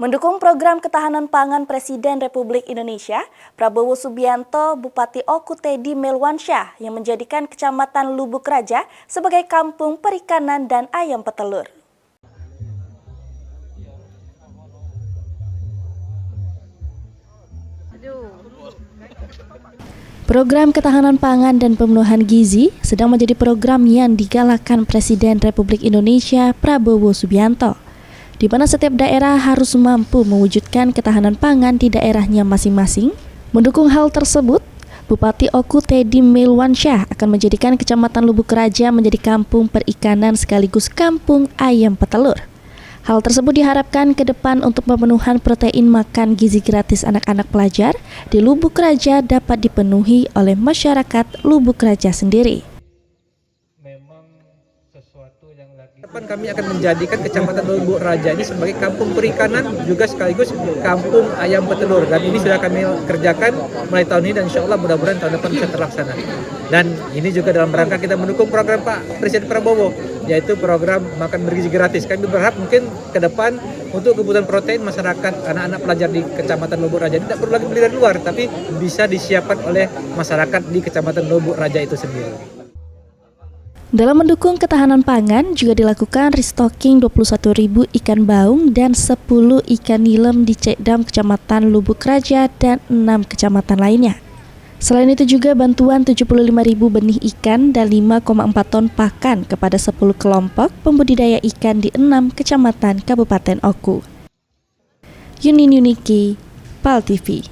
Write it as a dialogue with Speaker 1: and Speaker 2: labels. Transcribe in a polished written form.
Speaker 1: Mendukung program ketahanan pangan Presiden Republik Indonesia, Prabowo Subianto, Bupati Oku Teddy Melwansyah yang menjadikan Kecamatan Lubuk Raja sebagai kampung perikanan dan ayam petelur. Program ketahanan pangan dan pemenuhan gizi sedang menjadi program yang digalakkan Presiden Republik Indonesia Prabowo Subianto, di mana setiap daerah harus mampu mewujudkan ketahanan pangan di daerahnya masing-masing. Mendukung hal tersebut, Bupati Oku Teddy Melwansyah akan menjadikan Kecamatan Lubuk Raja menjadi kampung perikanan sekaligus kampung ayam petelur. Hal tersebut diharapkan ke depan untuk pemenuhan protein makan gizi gratis anak-anak pelajar di Lubuk Raja dapat dipenuhi oleh masyarakat Lubuk Raja sendiri.
Speaker 2: Depan kami akan menjadikan Kecamatan Lubuk Raja ini sebagai kampung perikanan juga sekaligus kampung ayam petelur, dan ini sudah kami kerjakan mulai tahun ini dan insya Allah mudah-mudahan tahun depan bisa terlaksana. Dan ini juga dalam rangka kita mendukung program Pak Presiden Prabowo, yaitu program makan bergizi gratis. Kami berharap mungkin ke depan untuk kebutuhan protein masyarakat anak-anak pelajar di Kecamatan Lubuk Raja tidak perlu lagi beli dari luar, tapi bisa disiapkan oleh masyarakat di Kecamatan Lubuk Raja itu sendiri.
Speaker 1: Dalam mendukung ketahanan pangan juga dilakukan restocking 21.000 ikan baung dan 10 ikan nilem di Cekdam Kecamatan Lubuk Raja dan 6 kecamatan lainnya. Selain itu juga bantuan 75.000 benih ikan dan 5,4 ton pakan kepada 10 kelompok pembudidaya ikan di 6 kecamatan Kabupaten Oku. Yunin Yuniki, PAL TV.